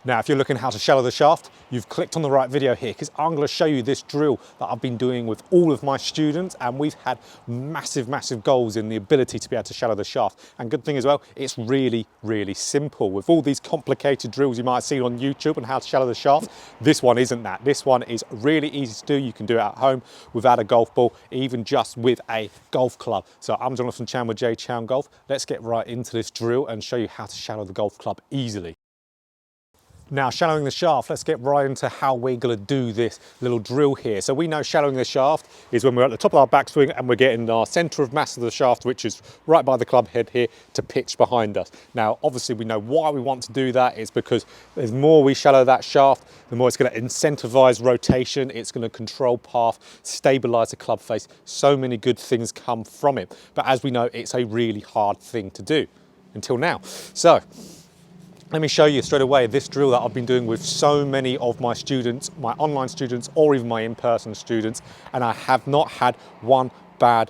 Now, if you're looking how to shallow the shaft, you've clicked on the right video here, because I'm going to show you this drill that I've been doing with all of my students, and we've had massive, massive goals in the ability to be able to shallow the shaft. And good thing as well, it's really, really simple. With all these complicated drills you might have seen on YouTube on how to shallow the shaft, this one isn't that. This one is really easy to do. You can do it at home without a golf ball, even just with a golf club. So I'm Jonathan Chan with JChownGolf. Let's get right into this drill and show you how to shallow the golf club easily. Now, shallowing the shaft, let's get right into how we're going to do this little drill here. So we know shallowing the shaft is when we're at the top of our backswing and we're getting our centre of mass of the shaft, which is right by the club head here, to pitch behind us. Now, obviously we know why we want to do that. It's because the more we shallow that shaft, the more it's going to incentivise rotation, it's going to control path, stabilise the club face. So many good things come from it. But as we know, it's a really hard thing to do until now. So let me show you straight away this drill that I've been doing with so many of my students, my online students, or even my in-person students, and I have not had one bad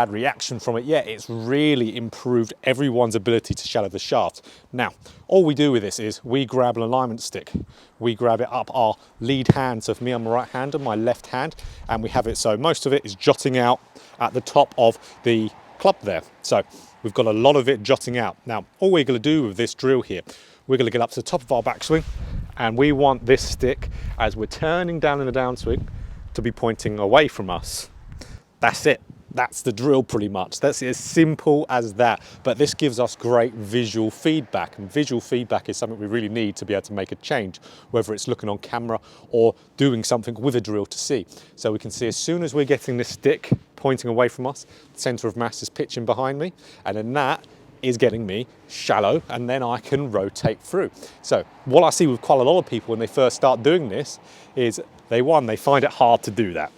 reaction from it yet. It's really improved everyone's ability to shallow the shaft. Now, all we do with this is we grab an alignment stick, we grab it up our lead hand. So for me, I'm a right hander, my left hand, and we have it so most of it is jotting out at the top of the club there. So we've got a lot of it jotting out. Now, all we're going to do with this drill here, we're going to get up to the top of our backswing, and we want this stick, as we're turning down in the downswing, to be pointing away from us. That's it. That's the drill pretty much. That's as simple as that. But this gives us great visual feedback, and visual feedback is something we really need to be able to make a change, whether it's looking on camera or doing something with a drill to see. So we can see as soon as we're getting this stick pointing away from us, the centre of mass is pitching behind me, and then that is getting me shallow, and then I can rotate through. So what I see with quite a lot of people when they first start doing this is they find it hard to do that.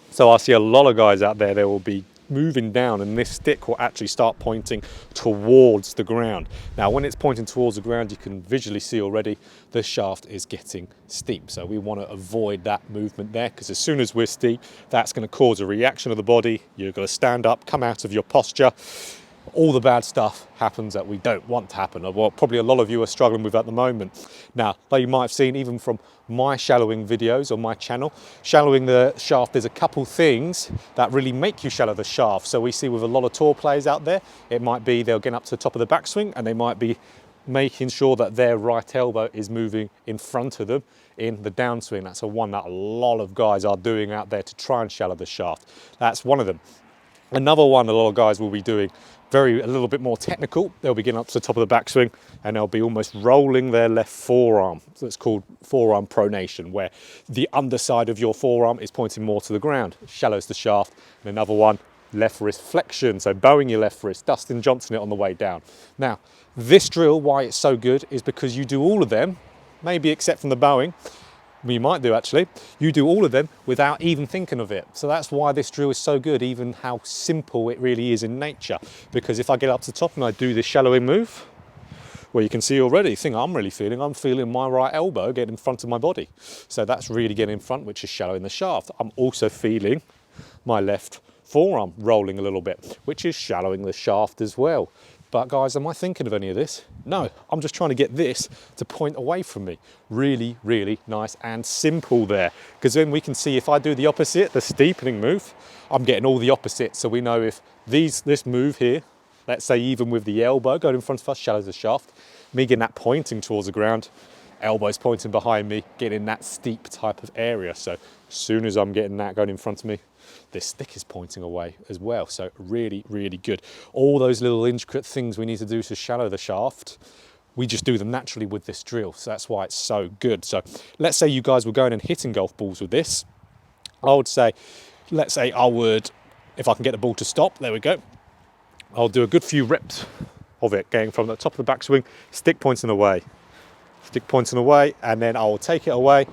So I see a lot of guys out there, they will be moving down and this stick will actually start pointing towards the ground. Now, when it's pointing towards the ground, you can visually see already the shaft is getting steep. So we want to avoid that movement there, because as soon as we're steep, that's going to cause a reaction of the body. You're going to stand up, come out of your posture. All the bad stuff happens that we don't want to happen, or what probably a lot of you are struggling with at the moment. Now, like you might have seen even from my shallowing videos on my channel, shallowing the shaft, there's a couple things that really make you shallow the shaft. So we see with a lot of tour players out there, it might be they'll get up to the top of the backswing and they might be making sure that their right elbow is moving in front of them in the downswing. That's a one that a lot of guys are doing out there to try and shallow the shaft. That's one of them. Another one a lot of guys will be doing a little bit more technical. They'll be getting up to the top of the backswing and they'll be almost rolling their left forearm. So it's called forearm pronation, where the underside of your forearm is pointing more to the ground. It shallows the shaft. And another one, left wrist flexion. So bowing your left wrist, Dustin Johnson it on the way down. Now, this drill, why it's so good is because you do all of them, maybe except from the bowing, you might do actually, you do all of them without even thinking of it. So that's why this drill is so good, even how simple it really is in nature. Because if I get up to the top and I do this shallowing move, well, you can see already, the thing I'm feeling my right elbow get in front of my body. So that's really getting in front, which is shallowing the shaft. I'm also feeling my left forearm rolling a little bit, which is shallowing the shaft as well. But guys, am I thinking of any of this? No, I'm just trying to get this to point away from me. Really, really nice and simple there. Because then we can see if I do the opposite, the steepening move, I'm getting all the opposites. So we know if this move here, let's say even with the elbow going in front of us, shallows the shaft, me getting that pointing towards the ground, elbows pointing behind me, getting that steep type of area. So as soon as I'm getting that going in front of me, this stick is pointing away as well. So really, really good. All those little intricate things we need to do to shallow the shaft, we just do them naturally with this drill. So that's why it's so good. So let's say you guys were going and hitting golf balls with this. I would say, let's say if I can get the ball to stop, there we go. I'll do a good few reps of it, going from the top of the backswing, stick pointing away, and then I'll take it away,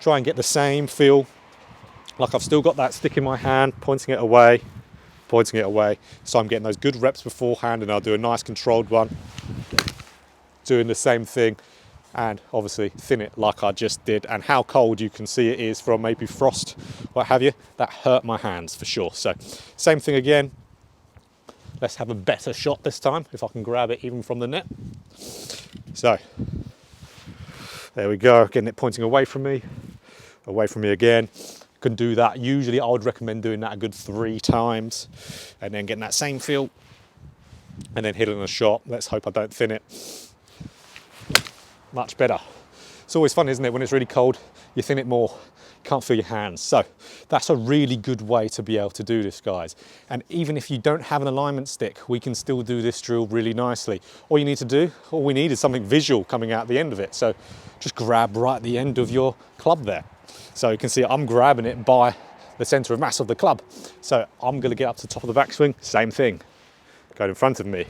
try and get the same feel, like I've still got that stick in my hand, pointing it away. So I'm getting those good reps beforehand, and I'll do a nice controlled one, doing the same thing, and obviously thin it like I just did. And how cold you can see it is from maybe frost, what have you, that hurt my hands for sure. So same thing again. Let's have a better shot this time, if I can grab it even from the net. So There we go, getting it pointing away from me again. Can do that. Usually I would recommend doing that a good 3 times and then getting that same feel and then hitting a shot. Let's hope I don't thin it. Much better. It's always fun, isn't it, when it's really cold, you thin it more, can't feel your hands. So that's a really good way to be able to do this, guys. And even if you don't have an alignment stick, we can still do this drill really nicely. All we need is something visual coming out the end of it. So just grab right at the end of your club there. So you can see I'm grabbing it by the center of mass of the club. So I'm gonna get up to the top of the backswing, same thing, going in front of me.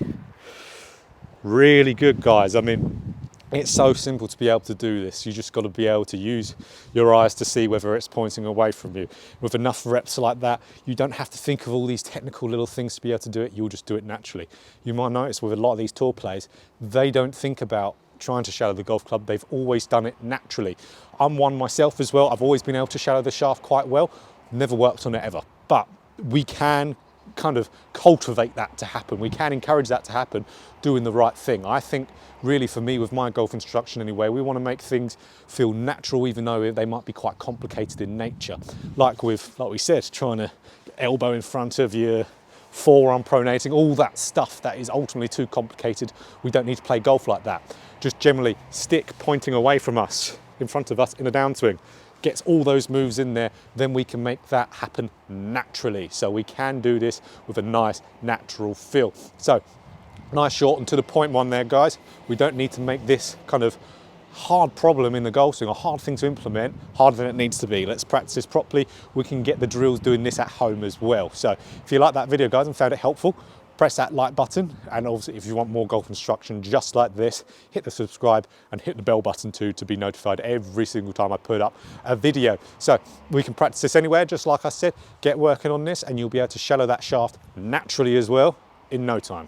Really good, guys. I mean, it's so simple to be able to do this. You just got to be able to use your eyes to see whether it's pointing away from you. With enough reps like that, you don't have to think of all these technical little things to be able to do it. You'll just do it naturally. You might notice with a lot of these tour players, they don't think about trying to shallow the golf club. They've always done it naturally. I'm one myself as well. I've always been able to shallow the shaft quite well. Never worked on it ever. But we can kind of cultivate that to happen. We can encourage that to happen doing the right thing. I think really for me, with my golf instruction anyway, we want to make things feel natural even though they might be quite complicated in nature. Like we said, trying to elbow in front of you, forearm pronating, all that stuff that is ultimately too complicated. We don't need to play golf like that. Just generally stick pointing away from us, in front of us in a downswing. Gets all those moves in there, then we can make that happen naturally. So we can do this with a nice natural feel. So nice short and to the point one there, guys. We don't need to make this kind of hard problem in the golf swing, a hard thing to implement, harder than it needs to be. Let's practice this properly. We can get the drills doing this at home as well. So if you like that video, guys, and found it helpful, press that like button. And obviously if you want more golf instruction just like this, hit the subscribe and hit the bell button too to be notified every single time I put up a video. So we can practice this anywhere, just like I said. Get working on this and you'll be able to shallow that shaft naturally as well in no time.